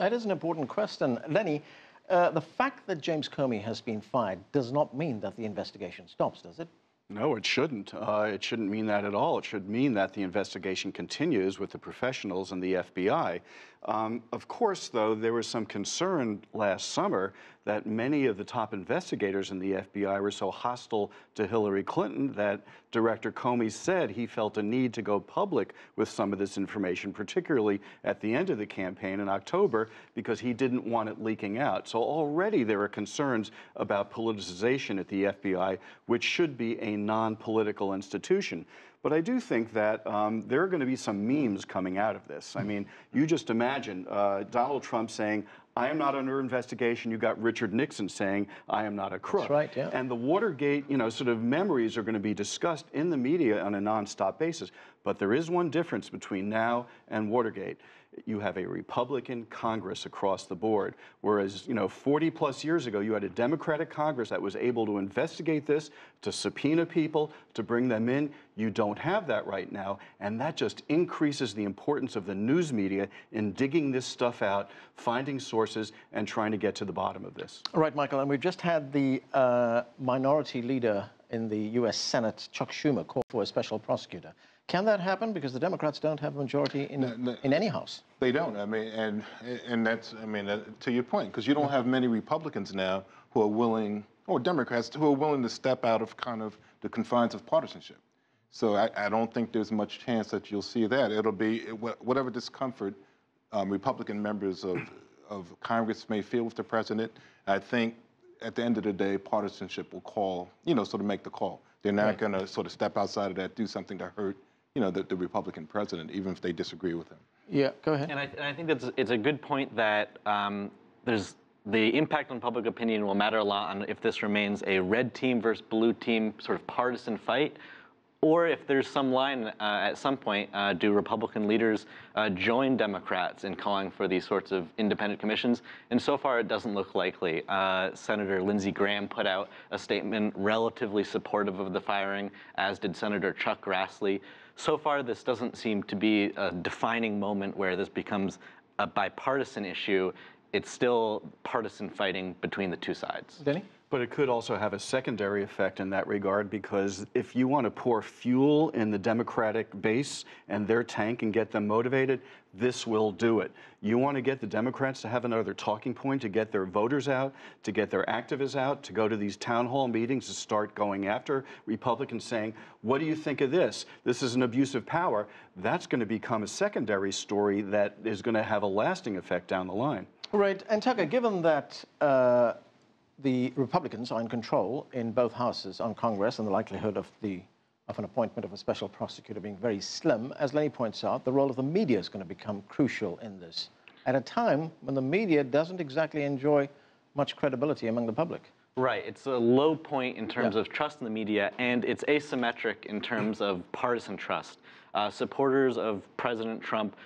That is an important question. Lenny, the fact that James Comey has been fired does not mean that the investigation stops, does it? No, it shouldn't. It shouldn't mean that at all. It should mean that the investigation continues with the professionals and the FBI. Of course, though, there was some concern last summer that many of the top investigators in the FBI were so hostile to Hillary Clinton that Director Comey said he felt a need to go public with some of this information, particularly at the end of the campaign in October, because he didn't want it leaking out. So already there are concerns about politicization at the FBI, which should be a non-political institution. But I do think that there are going to be some memes coming out of this. I mean, you just imagine Donald Trump saying, I am not under investigation. You got Richard Nixon saying, I am not a crook. That's right, yeah. And the Watergate, sort of memories are going to be discussed in the media on a nonstop basis. But there is one difference between now and Watergate. You have a Republican Congress across the board, whereas 40 plus years ago you had a Democratic Congress that was able to investigate this, to subpoena people, to bring them in. You don't have that right now, and that just increases the importance of the news media in digging this stuff out, finding sources, and trying to get to the bottom of this. All right, Michael, and we've just had the minority leader in the U.S. Senate, Chuck Schumer, call for a special prosecutor. Can that happen? Because the Democrats don't have a majority in any house. They don't. I mean, and that's, to your point, because you don't have many Republicans now who are willing, or Democrats who are willing to step out of kind of the confines of partisanship. So I don't think there's much chance that you'll see that. It'll be whatever discomfort Republican members of Congress may feel with the president. I think at the end of the day, partisanship will call, sort of make the call. They're not going to sort of step outside of that, do something to hurt the Republican president, even if they disagree with him. Yeah, go ahead. And I think it's a good point that there's the impact on public opinion will matter a lot on if this remains a red team versus blue team sort of partisan fight, or if there's some line at some point, do Republican leaders join Democrats in calling for these sorts of independent commissions? And so far, it doesn't look likely. Senator Lindsey Graham put out a statement relatively supportive of the firing, as did Senator Chuck Grassley. So far, this doesn't seem to be a defining moment where this becomes a bipartisan issue. It's still partisan fighting between the two sides. Denny? But it could also have a secondary effect in that regard, because if you want to pour fuel in the Democratic base and their tank and get them motivated, this will do it. You want to get the Democrats to have another talking point, to get their voters out, to get their activists out, to go to these town hall meetings, to start going after Republicans saying, what do you think of this? This is an abuse of power. That's going to become a secondary story that is going to have a lasting effect down the line. Right. And Tucker, given that the Republicans are in control in both houses on Congress, and the likelihood of an appointment of a special prosecutor being very slim, as Lenny points out, the role of the media is going to become crucial in this, at a time when the media doesn't exactly enjoy much credibility among the public. Right. It's a low point in terms of trust in the media, and it's asymmetric in terms of partisan trust. Supporters of President Trump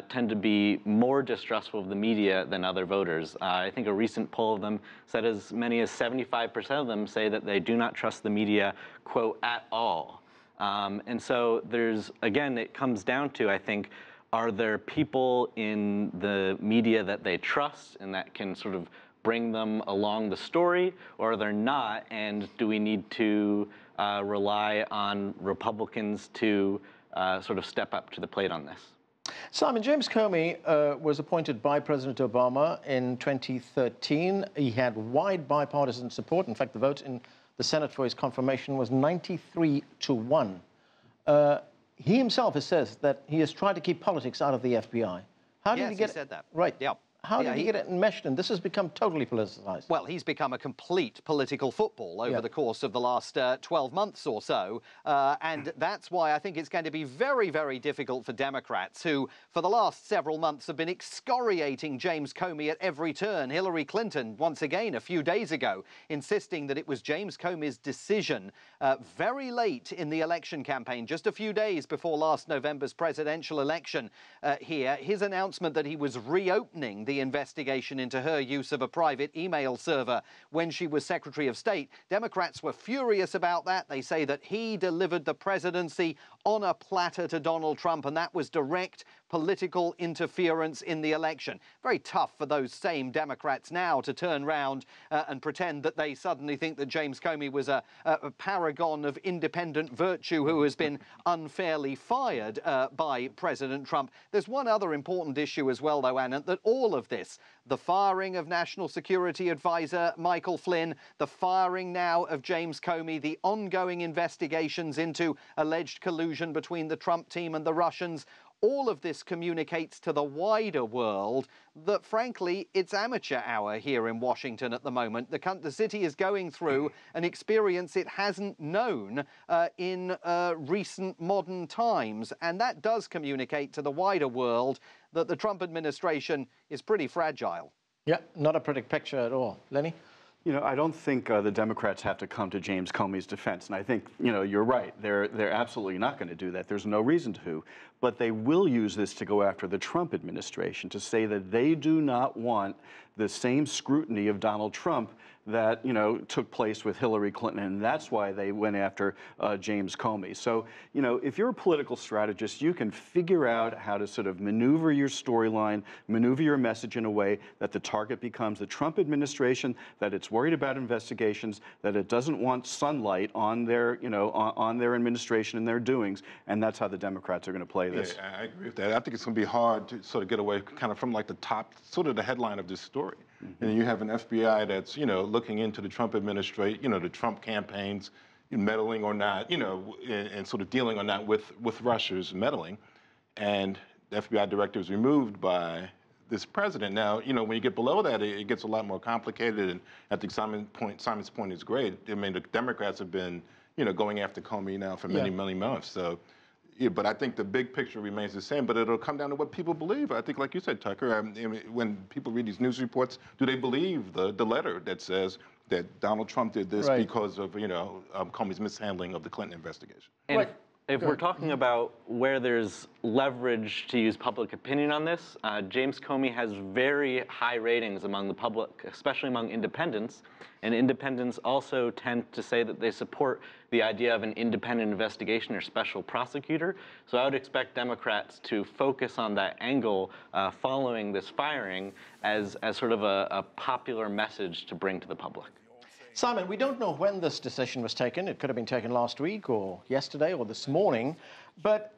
tend to be more distrustful of the media than other voters. I think a recent poll of them said as many as 75% of them say that they do not trust the media, quote, at all. And so again, it comes down to, I think, are there people in the media that they trust and that can sort of bring them along the story, or are there not? And do we need to rely on Republicans to sort of step up to the plate on this? Simon, James Comey was appointed by President Obama in 2013. He had wide bipartisan support. In fact, the vote in the Senate for his confirmation was 93-1. He himself has said that he has tried to keep politics out of the FBI. How did he get he said that. Right. Yeah. How did he get it enmeshed in? This has become totally politicized. Well, he's become a complete political football over the course of the last 12 months or so. And that's why I think it's going to be very, very difficult for Democrats who, for the last several months, have been excoriating James Comey at every turn. Hillary Clinton, once again, a few days ago, insisting that it was James Comey's decision very late in the election campaign, just a few days before last November's presidential election here, his announcement that he was reopening the investigation into her use of a private email server when she was Secretary of State. Democrats were furious about that. They say that he delivered the presidency on a platter to Donald Trump, and that was direct political interference in the election. Very tough for those same Democrats now to turn round and pretend that they suddenly think that James Comey was a paragon of independent virtue who has been unfairly fired by President Trump. There's one other important issue as well, though, Anna, that all of this, the firing of National Security Advisor Michael Flynn, the firing now of James Comey, the ongoing investigations into alleged collusion between the Trump team and the Russians, all of this communicates to the wider world that, frankly, it's amateur hour here in Washington at the moment. The city is going through an experience it hasn't known in recent modern times. And that does communicate to the wider world that the Trump administration is pretty fragile. Yeah, not a pretty picture at all. Lenny? You know, I don't think the Democrats have to come to James Comey's defense. And I think, you know, you're right. They're absolutely not going to do that. There's no reason to. But they will use this to go after the Trump administration, to say that they do not want the same scrutiny of Donald Trump that, you know, took place with Hillary Clinton, and that's why they went after James Comey. So, you know, if you're a political strategist, you can figure out how to sort of maneuver your storyline, maneuver your message in a way that the target becomes the Trump administration, that it's worried about investigations, that it doesn't want sunlight on their, you know, on their administration and their doings, and that's how the Democrats are going to play this. Yeah, I agree with that. I think it's going to be hard to sort of get away kind of from like the top, sort of the headline of this story. Mm-hmm. And you have an FBI that's, you know, looking into the Trump administration, you know, the Trump campaigns, meddling or not, you know, and sort of dealing or not with Russia's meddling. And the FBI director is removed by this president. Now, you know, when you get below that, it gets a lot more complicated. And I think Simon's point is great. I mean, the Democrats have been, you know, going after Comey now for many, many months. So, yeah, but I think the big picture remains the same, but it'll come down to what people believe. I think, like you said, Tucker, I mean, when people read these news reports, do they believe the letter that says that Donald Trump did this because of, you know, Comey's mishandling of the Clinton investigation? And if we're talking about where there's leverage to use public opinion on this, James Comey has very high ratings among the public, especially among independents. And independents also tend to say that they support the idea of an independent investigation or special prosecutor. So I would expect Democrats to focus on that angle following this firing as sort of a popular message to bring to the public. Simon, we don't know when this decision was taken. It could have been taken last week or yesterday or this morning. But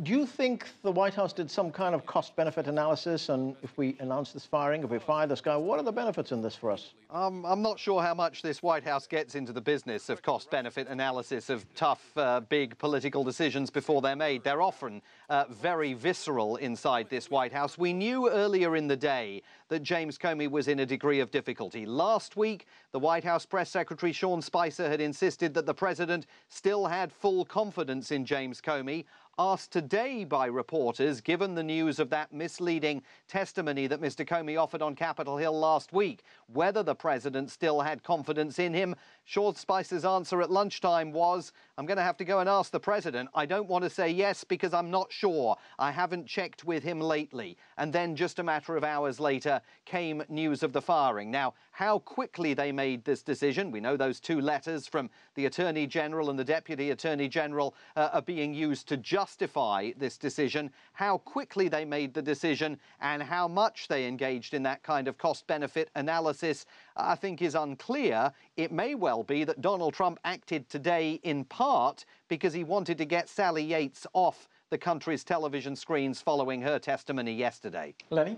do you think the White House did some kind of cost-benefit analysis? And if we announce this firing, if we fire this guy, what are the benefits in this for us? I'm not sure how much this White House gets into the business of cost-benefit analysis of tough, big political decisions before they're made. They're often very visceral inside this White House. We knew earlier in the day that James Comey was in a degree of difficulty. Last week, the White House Press Secretary Sean Spicer had insisted that the president still had full confidence in James Comey. Asked today by reporters, given the news of that misleading testimony that Mr. Comey offered on Capitol Hill last week, whether the president still had confidence in him, Sean Spicer's answer at lunchtime was, I'm going to have to go and ask the president. I don't want to say yes because I'm not sure. I haven't checked with him lately. And then just a matter of hours later came news of the firing. Now, how quickly they made this decision, we know those two letters from the Attorney General and the Deputy Attorney General are being used to justify this decision. How quickly they made the decision and how much they engaged in that kind of cost-benefit analysis, I think is unclear. It may well be that Donald Trump acted today in part because he wanted to get Sally Yates off the country's television screens following her testimony yesterday. Lenny?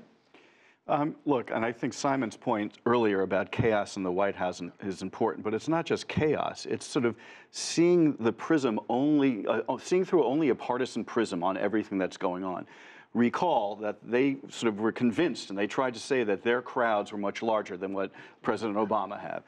Look, and I think Simon's point earlier about chaos in the White House is important, but it's not just chaos. It's sort of seeing the prism only, seeing through only a partisan prism on everything that's going on. Recall that they sort of were convinced, and they tried to say that their crowds were much larger than what President Obama had.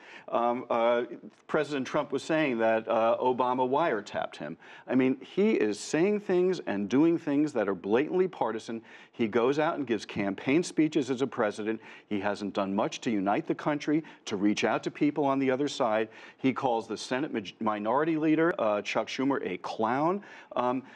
President Trump was saying that Obama wiretapped him. I mean, he is saying things and doing things that are blatantly partisan. He goes out and gives campaign speeches as a president. He hasn't done much to unite the country, to reach out to people on the other side. He calls the Senate Minority Leader, Chuck Schumer, a clown.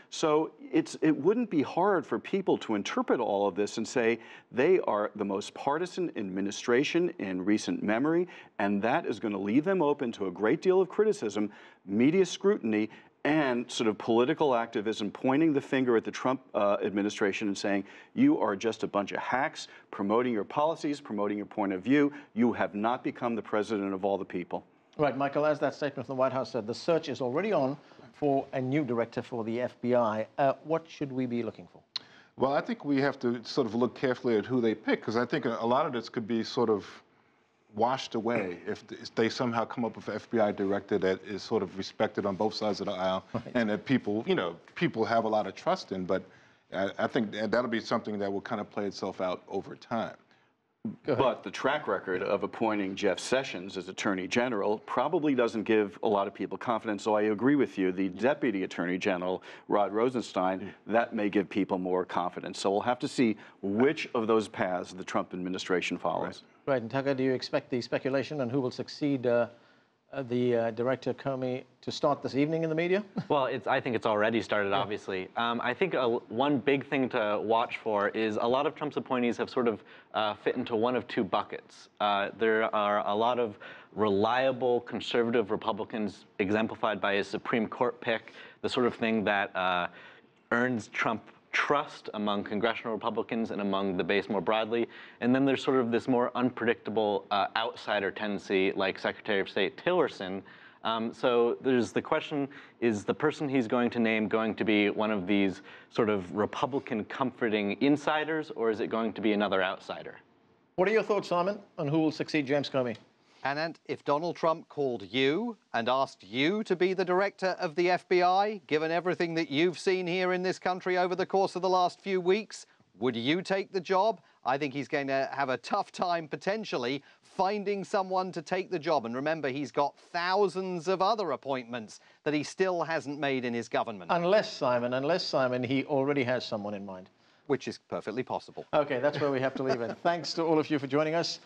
So it wouldn't be hard for people to interpret all of this and say they are the most partisan administration in recent memory, and that is going to leave them open to a great deal of criticism, media scrutiny, and sort of political activism, pointing the finger at the Trump administration and saying, you are just a bunch of hacks, promoting your policies, promoting your point of view. You have not become the president of all the people. Right, Michael, as that statement from the White House said, the search is already on for a new director for the FBI. What should we be looking for? Well, I think we have to sort of look carefully at who they pick, because I think a lot of this could be sort of washed away if they somehow come up with an FBI director that is sort of respected on both sides of the aisle, right, and that people, people have a lot of trust in. But I think that'll be something that will kind of play itself out over time. But the track record of appointing Jeff Sessions as Attorney General probably doesn't give a lot of people confidence. So I agree with you. The Deputy Attorney General, Rod Rosenstein, that may give people more confidence. So we'll have to see which of those paths the Trump administration follows. Right. And Tucker, do you expect the speculation on who will succeed the Director Comey to start this evening in the media? Well, I think it's already started, obviously. I think one big thing to watch for is a lot of Trump's appointees have sort of fit into one of two buckets. There are a lot of reliable conservative Republicans exemplified by his Supreme Court pick, the sort of thing that earns Trump trust among congressional Republicans and among the base more broadly. And then there's sort of this more unpredictable outsider tendency like Secretary of State Tillerson. So there's the question, is the person he's going to name going to be one of these sort of Republican comforting insiders, or is it going to be another outsider? What are your thoughts, Simon, on who will succeed James Comey? And if Donald Trump called you and asked you to be the director of the FBI, given everything that you've seen here in this country over the course of the last few weeks, would you take the job? I think he's going to have a tough time, potentially, finding someone to take the job. And remember, he's got thousands of other appointments that he still hasn't made in his government. Unless, Simon, he already has someone in mind. Which is perfectly possible. Okay, that's where we have to leave it. Thanks to all of you for joining us.